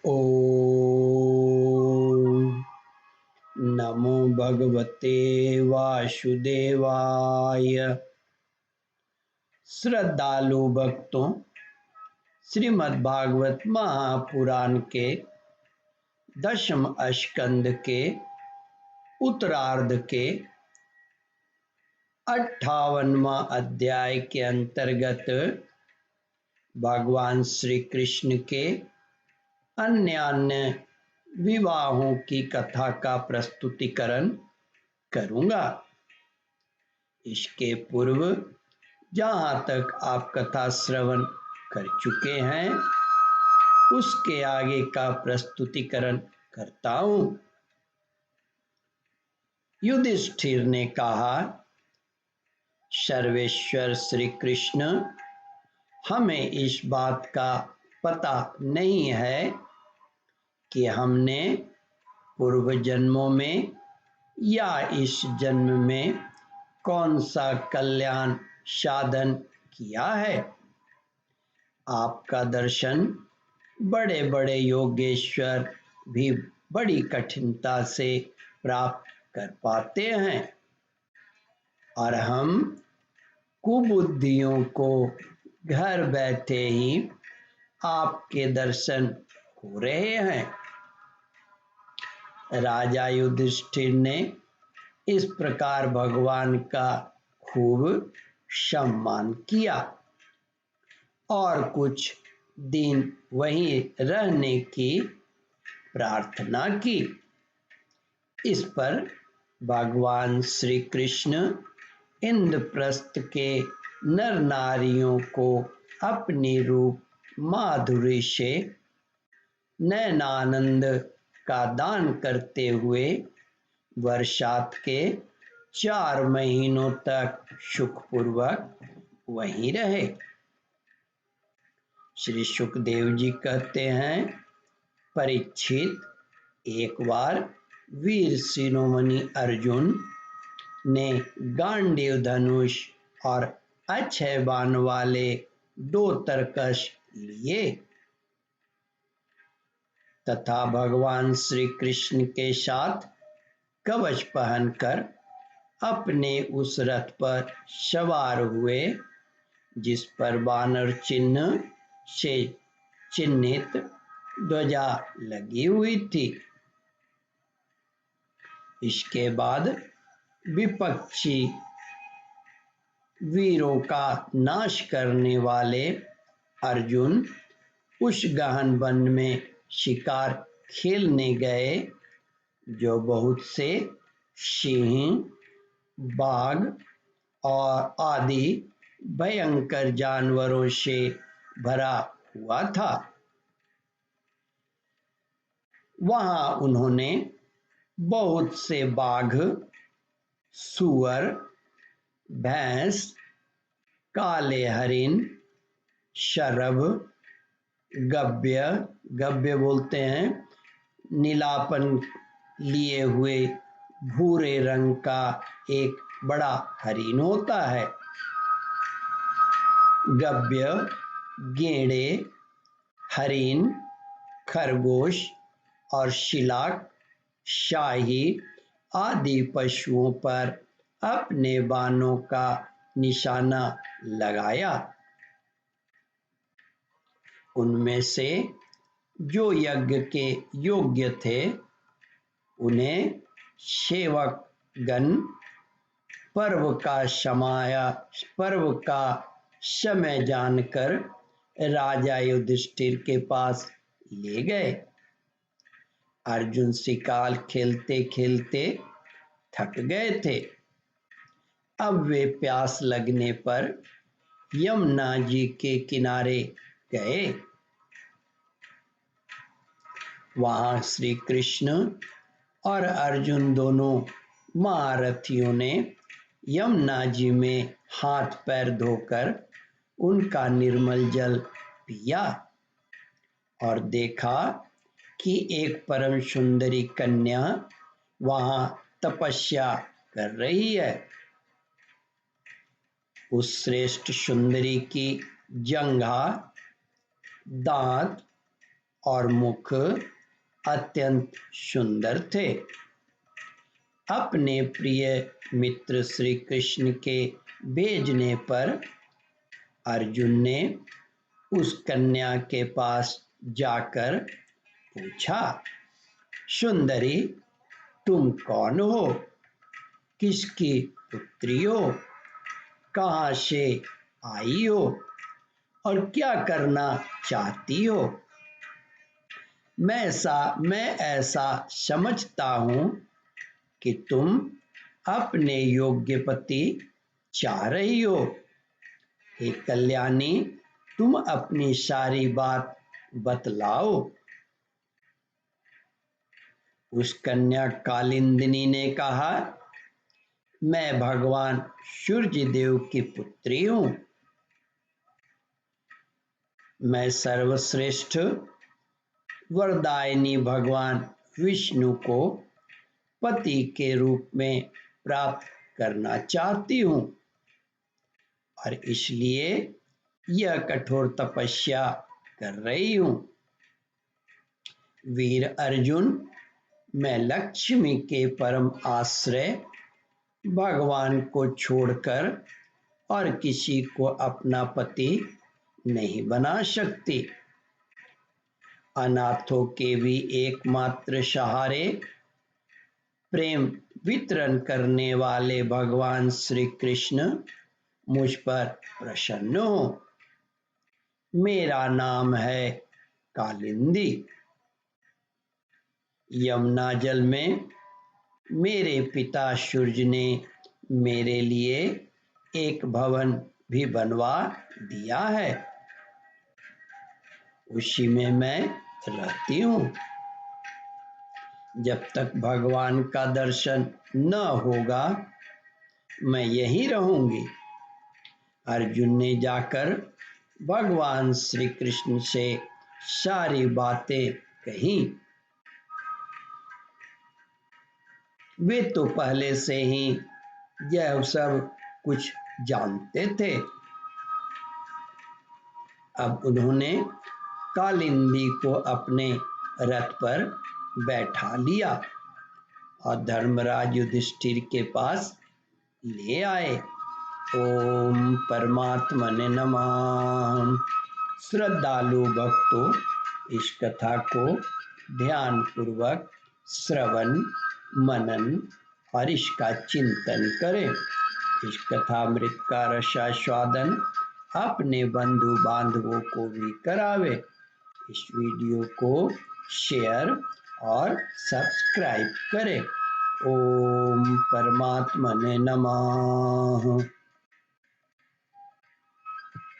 ओम नमो भगवते वासुदेवाय। श्रद्धालु भक्तों, श्रीमद् भागवत महापुराण के 10वें स्कंद के उत्तरार्ध के 58वां अध्याय के अंतर्गत भगवान श्री कृष्ण के अन्य विवाहों की कथा का प्रस्तुतिकरण करूंगा। इसके पूर्व जहां तक आप कथा श्रवण कर चुके हैं उसके आगे का प्रस्तुतिकरण करता हूं। युधिष्ठिर ने कहा, सर्वेश्वर श्री कृष्ण, हमें इस बात का पता नहीं है कि हमने पूर्व जन्मों में या इस जन्म में कौन सा कल्याण साधन किया है। आपका दर्शन बड़े बड़े योगेश्वर भी बड़ी कठिनता से प्राप्त कर पाते हैं और हम कुबुद्धियों को घर बैठे ही आपके दर्शन हो रहे हैं। राजा युधिष्ठिर ने इस प्रकार भगवान का खूब सम्मान किया और कुछ दिन वहीं रहने की प्रार्थना की। इस पर भगवान श्री कृष्ण इंद्रप्रस्थ के नर नारियों को अपनी रूप माधुरी से नैनानंद का दान करते हुए वर्षात के 4 महीनों तक सुखपूर्वक वहीं रहे। श्री सुखदेव जी कहते हैं, परीक्षित, एक बार वीर शिरोमणि अर्जुन ने गांडीव धनुष और अक्षय बाण वाले 2 तरकश लिए तथा भगवान श्री कृष्ण के साथ कवच पहनकर अपने उस रथ पर सवार हुए जिस पर वानर चिन्ह से चिन्हित ध्वजा लगी हुई थी। इसके बाद विपक्षी वीरों का नाश करने वाले अर्जुन उस गहन वन में शिकार खेलने गए जो बहुत से सिंह, बाघ और आदि भयंकर जानवरों से भरा हुआ था। वहां उन्होंने बहुत से बाघ, सूअर, भैंस, काले हरिन, शरभ, गव्य बोलते हैं नीलापन लिए हुए भूरे रंग का एक बड़ा हरिन होता है, गव्य, गेंडे, हरिन, खरगोश और शिलाक, शाही आदि पशुओं पर अपने बाणों का निशाना लगाया। उनमें से जो यज्ञ के योग्य थे उन्हें सेवक गण पर्व का समय जानकर राजा युधिष्ठिर के पास ले गए। अर्जुन शिकार खेलते खेलते थक गए थे। अब वे प्यास लगने पर यमुना जी के किनारे गए। वहां श्री कृष्ण और अर्जुन दोनों महारथियों ने यमुना जी में हाथ पैर धोकर उनका निर्मल जल पिया और देखा कि एक परम सुंदरी कन्या वहां तपस्या कर रही है। उस श्रेष्ठ सुंदरी की जंघा, दांत और मुख अत्यंत सुंदर थे। अपने प्रिय मित्र श्री कृष्ण के भेजने पर अर्जुन ने उस कन्या के पास जाकर पूछा, सुंदरी, तुम कौन हो? किसकी पुत्री हो? कहाँ से आई हो और क्या करना चाहती हो? मैं ऐसा समझता हूँ कि तुम अपने योग्य पति चाह रही हो। हे कल्याणी, तुम अपनी सारी बात बतलाओ। उस कन्या कालिंदिनी ने कहा, मैं भगवान सूर्य देव की पुत्री हूँ। मैं सर्वश्रेष्ठ वरदायिनी भगवान विष्णु को पति के रूप में प्राप्त करना चाहती हूँ और इसलिए यह कठोर तपस्या कर रही हूँ। वीर अर्जुन, मैं लक्ष्मी के परम आश्रय भगवान को छोड़कर और किसी को अपना पति नहीं बना सकती। अनाथों के भी एकमात्र सहारे प्रेम वितरण करने वाले भगवान श्री कृष्ण मुझ पर प्रसन्न हो। मेरा नाम है कालिंदी। यमुना जल में मेरे पिता सूर्य ने मेरे लिए एक भवन भी बनवा दिया है, उसी में मैं रहती हूँ। जब तक भगवान का दर्शन न होगा मैं यहीं रहूंगी। अर्जुन ने जाकर भगवान श्री कृष्ण से सारी बातें कही। वे तो पहले से ही यह सब कुछ जानते थे। अब उन्होंने कालिंदी को अपने रथ पर बैठा लिया और धर्मराज युधिष्ठिर के पास ले आए। ओम परमात्मने नमः। श्रद्धालु भक्तों, इस कथा को ध्यान पूर्वक श्रवण मनन और इसका चिंतन करें। इस कथामृत का रसास्वादन अपने बंधु बांधवों को भी करावे। इस वीडियो को शेयर और सब्सक्राइब करें। ओम परमात्मने नमः।